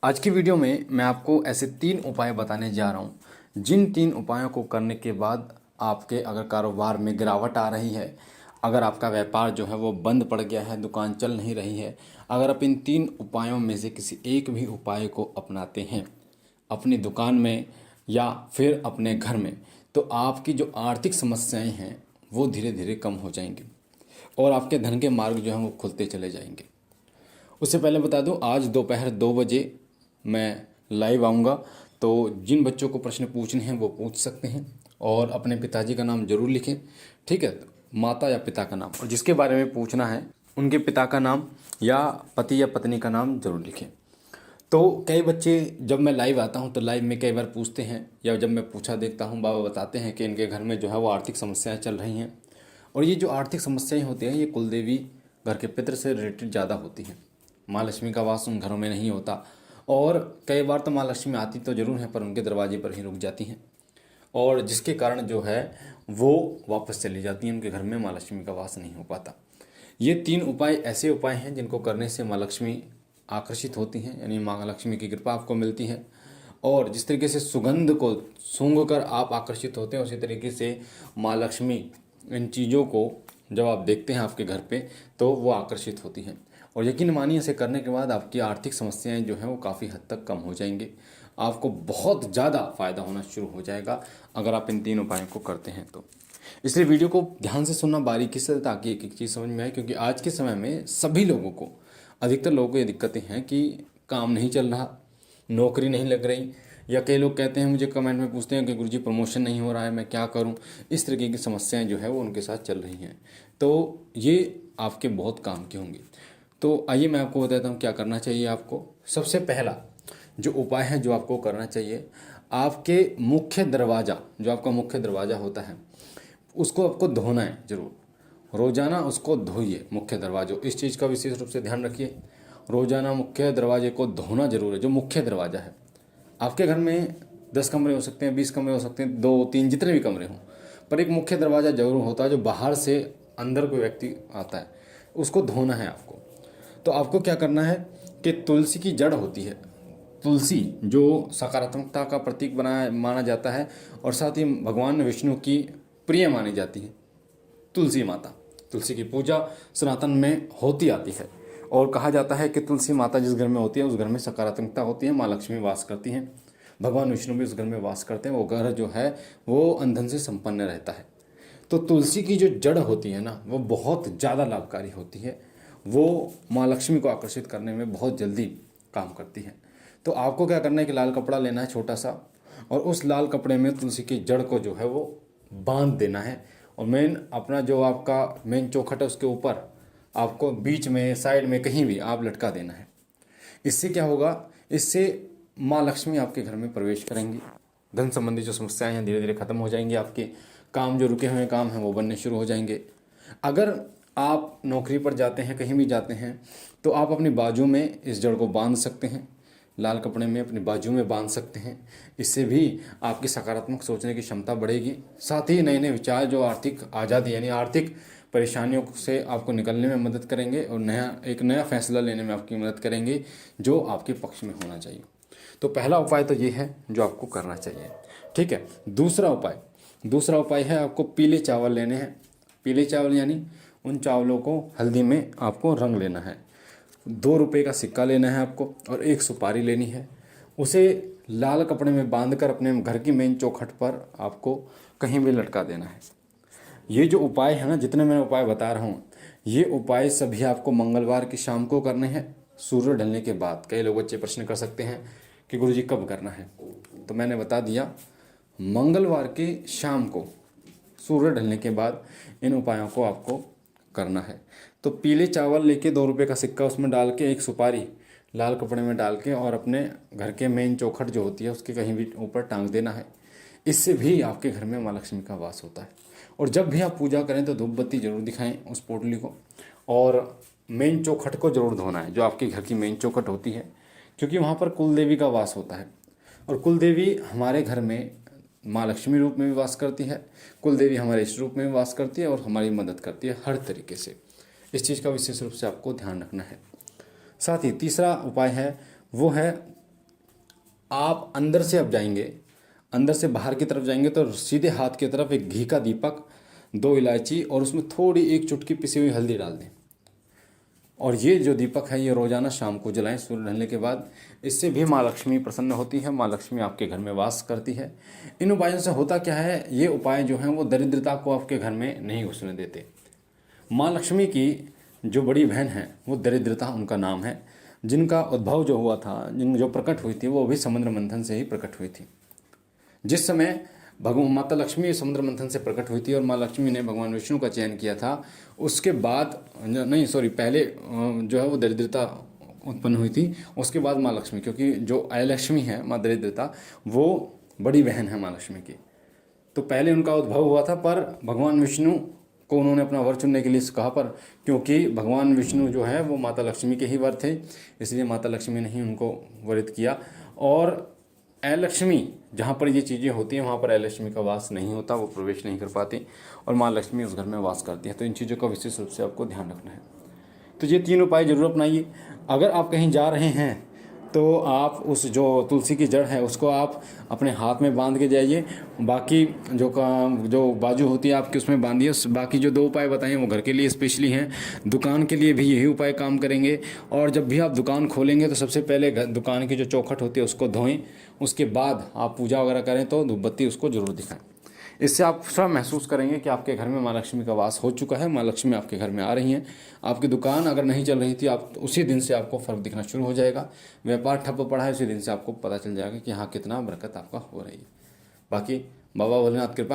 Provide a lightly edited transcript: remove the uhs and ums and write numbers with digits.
आज की वीडियो में मैं आपको ऐसे 3 उपाय बताने जा रहा हूँ, जिन 3 उपायों को करने के बाद आपके अगर कारोबार में गिरावट आ रही है, अगर आपका व्यापार जो है वो बंद पड़ गया है, दुकान चल नहीं रही है, अगर आप इन 3 उपायों में से किसी एक भी उपाय को अपनाते हैं अपनी दुकान में या फिर अपने घर में, तो आपकी जो आर्थिक समस्याएं हैं वो धीरे धीरे कम हो जाएंगी और आपके धन के मार्ग जो हैं वो खुलते चले जाएंगे। उससे पहले बता दूं, आज दोपहर 2 बजे मैं लाइव आऊँगा, तो जिन बच्चों को प्रश्न पूछने हैं वो पूछ सकते हैं और अपने पिताजी का नाम जरूर लिखें, ठीक है। माता या पिता का नाम, और जिसके बारे में पूछना है उनके पिता का नाम या पति या पत्नी का नाम जरूर लिखें। तो कई बच्चे जब मैं लाइव आता हूं तो लाइव में कई बार पूछते हैं, या जब मैं पूछा देखता हूं, बाबा बताते हैं कि इनके घर में जो है वो आर्थिक समस्याएं चल रही हैं। और ये जो आर्थिक समस्याएं होती हैं ये कुलदेवी घर के पितृ से रिलेटेड ज़्यादा होती हैं। माँ लक्ष्मी का वास उन घरों में नहीं होता, और कई बार तो माँ लक्ष्मी आती तो ज़रूर है पर उनके दरवाजे पर ही रुक जाती हैं, और जिसके कारण जो है वो वापस चली जाती हैं, उनके घर में माँ लक्ष्मी का वास नहीं हो पाता। ये 3 उपाय ऐसे उपाय हैं जिनको करने से माँ लक्ष्मी आकर्षित होती हैं, यानी माँ लक्ष्मी की कृपा आपको मिलती है। और जिस तरीके से सुगंध को सूंघ कर आप आकर्षित होते हैं, उसी तरीके से माँ लक्ष्मी इन चीज़ों को जब आप देखते हैं आपके घर पे तो वो आकर्षित होती हैं। और यकीन मानिए, इसे करने के बाद आपकी आर्थिक समस्याएं जो हैं वो काफ़ी हद तक कम हो जाएंगी। आपको बहुत ज़्यादा फ़ायदा होना शुरू हो जाएगा अगर आप इन 3 उपायों को करते हैं तो। इसलिए वीडियो को ध्यान से सुनना बारीकी से, ताकि एक एक चीज़ समझ में आए, क्योंकि आज के समय में सभी लोगों को, अधिकतर लोगों को ये दिक्कतें हैं कि काम नहीं चल रहा, नौकरी नहीं लग रही, या कई लोग कहते हैं, मुझे कमेंट में पूछते हैं कि गुरुजी प्रमोशन नहीं हो रहा है, मैं क्या करूं। इस तरीके की समस्याएं जो है वो उनके साथ चल रही हैं, तो ये आपके बहुत काम की होंगी। तो आइए मैं आपको बताता हूँ क्या करना चाहिए आपको। सबसे पहला जो उपाय है जो आपको करना चाहिए, आपके मुख्य दरवाज़ा, जो आपका मुख्य दरवाज़ा होता है उसको आपको धोना है ज़रूर। रोज़ाना उसको धोइए, मुख्य दरवाज़ों, इस चीज़ का विशेष रूप से ध्यान रखिए। रोज़ाना मुख्य दरवाजे को धोना जरूर है। जो मुख्य दरवाज़ा है, आपके घर में 10 कमरे हो सकते हैं, 20 कमरे हो सकते हैं, 2-3 जितने भी कमरे हों, पर एक मुख्य दरवाज़ा जरूर होता है जो बाहर से अंदर कोई व्यक्ति आता है, उसको धोना है आपको। तो आपको क्या करना है कि तुलसी की जड़ होती है, तुलसी जो सकारात्मकता का प्रतीक बना माना जाता है और साथ ही भगवान विष्णु की प्रिय मानी जाती है तुलसी माता। तुलसी की पूजा सनातन में होती आती है, और कहा जाता है कि तुलसी माता जिस घर में होती है उस घर में सकारात्मकता होती है, माँ लक्ष्मी वास करती हैं, भगवान विष्णु भी उस घर में वास करते हैं, वो घर जो है वो अंधन से संपन्न रहता है। तो तुलसी की जो जड़ होती है ना, वो बहुत ज़्यादा लाभकारी होती है, वो माँ लक्ष्मी को आकर्षित करने में बहुत जल्दी काम करती है। तो आपको क्या करना है कि लाल कपड़ा लेना है छोटा सा, और उस लाल कपड़े में तुलसी की जड़ को जो है वो बांध देना है, और मेन अपना जो आपका मेन चौखट है उसके ऊपर आपको बीच में, साइड में, कहीं भी आप लटका देना है। इससे क्या होगा, इससे माँ लक्ष्मी आपके घर में प्रवेश करेंगी, धन संबंधी जो समस्याएं हैं धीरे धीरे खत्म हो जाएंगी, आपके काम जो रुके हुए काम हैं वो बनने शुरू हो जाएंगे। अगर आप नौकरी पर जाते हैं, कहीं भी जाते हैं, तो आप अपनी बाजू में इस जड़ को बांध सकते हैं, लाल कपड़े में अपनी बाजू में बांध सकते हैं। इससे भी आपकी सकारात्मक सोचने की क्षमता बढ़ेगी, साथ ही नए नए विचार जो आर्थिक आज़ादी यानी आर्थिक परेशानियों से आपको निकलने में मदद करेंगे, और एक नया फैसला लेने में आपकी मदद करेंगे जो आपके पक्ष में होना चाहिए। तो पहला उपाय तो ये है जो आपको करना चाहिए, ठीक है। दूसरा उपाय है, आपको पीले चावल लेने हैं। पीले चावल यानी उन चावलों को हल्दी में आपको रंग लेना है। 2 रुपये का सिक्का लेना है आपको, और 1 सुपारी लेनी है। उसे लाल कपड़े में बांधकर अपने घर की मेन चौखट पर आपको कहीं भी लटका देना है। ये जो उपाय है ना, जितने मैं उपाय बता रहा हूँ, ये उपाय सभी आपको मंगलवार की शाम को करने हैं, सूर्य ढलने के बाद। कई लोग बच्चे प्रश्न कर सकते हैं कि गुरुजी कब करना है, तो मैंने बता दिया, मंगलवार की शाम को सूर्य ढलने के बाद इन उपायों को आपको करना है। तो पीले चावल लेके 2 रुपये का सिक्का उसमें डाल के, 1 सुपारी लाल कपड़े में डाल के, और अपने घर के मेन चौखट जो होती है उसके कहीं भी ऊपर टांग देना है। इससे भी आपके घर में माँ लक्ष्मी का वास होता है। और जब भी आप पूजा करें तो धूप बत्ती जरूर दिखाएं उस पोटली को, और मेन चौखट को जरूर धोना है, जो आपके घर की मेन चौखट होती है, क्योंकि वहाँ पर कुल देवी का वास होता है। और कुल देवी हमारे घर में माँ लक्ष्मी रूप में भी वास करती है, कुल देवी हमारे इष्ट रूप में भी वास करती है, और हमारी मदद करती है हर तरीके से। इस चीज़ का विशेष रूप से आपको ध्यान रखना है। साथ ही तीसरा उपाय है, वो है आप अंदर से अब जाएंगे, अंदर से बाहर की तरफ जाएंगे तो सीधे हाथ की तरफ एक घी का दीपक, 2 इलायची और उसमें थोड़ी 1 चुटकी पिसी हुई हल्दी डाल दें। और ये जो दीपक है ये रोज़ाना शाम को जलाएं सूर्य ढलने के बाद। इससे भी माँ लक्ष्मी प्रसन्न होती है, माँ लक्ष्मी आपके घर में वास करती है। इन उपायों से होता क्या है, ये उपाय जो हैं वो दरिद्रता को आपके घर में नहीं घुसने देते। माँ लक्ष्मी की जो बड़ी बहन है वो दरिद्रता उनका नाम है, जिनका उद्भव जो हुआ था, जिन जो प्रकट हुई थी वो भी समुद्र मंथन से ही प्रकट हुई थी। जिस समय भगवान माता लक्ष्मी समुद्र मंथन से प्रकट हुई थी और माँ लक्ष्मी ने भगवान विष्णु का चयन किया था, उसके बाद नहीं सॉरी पहले जो है वो दरिद्रता उत्पन्न हुई थी, उसके बाद माँ लक्ष्मी, क्योंकि जो अलक्ष्मी है माँ दरिद्रता वो बड़ी बहन है माँ लक्ष्मी की, तो पहले उनका उद्भव हुआ था। पर भगवान विष्णु को उन्होंने अपना वर चुनने के लिए कहा, पर क्योंकि भगवान विष्णु जो है वो माता लक्ष्मी के ही वर थे, इसलिए माता लक्ष्मी ने ही उनको वरित किया। और अलक्ष्मी जहाँ पर ये चीज़ें होती हैं वहाँ पर अलक्ष्मी का वास नहीं होता, वो प्रवेश नहीं कर पाती और माँ लक्ष्मी उस घर में वास करती है। तो इन चीज़ों का विशेष रूप से आपको ध्यान रखना है। तो ये 3 उपाय जरूर अपनाइए। अगर आप कहीं जा रहे हैं तो आप उस जो तुलसी की जड़ है उसको आप अपने हाथ में बांध के जाइए, बाकी जो बाजू होती है आपकी उसमें बांधिए। बाकी जो 2 उपाय बताए वो घर के लिए स्पेशली हैं, दुकान के लिए भी यही उपाय काम करेंगे। और जब भी आप दुकान खोलेंगे तो सबसे पहले दुकान की जो चौखट होती है उसको धोएं, उसके बाद आप पूजा वगैरह करें तो धूप बत्ती उसको जरूर दिखाएं। इससे आप स्वयं महसूस करेंगे कि आपके घर में माँ लक्ष्मी का वास हो चुका है, माँ लक्ष्मी आपके घर में आ रही हैं। आपकी दुकान अगर नहीं चल रही थी, आप उसी दिन से आपको फर्क दिखना शुरू हो जाएगा। व्यापार ठप्प पड़ा है, उसी दिन से आपको पता चल जाएगा कि हाँ कितना बरकत आपका हो रही है। बाकी बाबा भोलेनाथ कृपा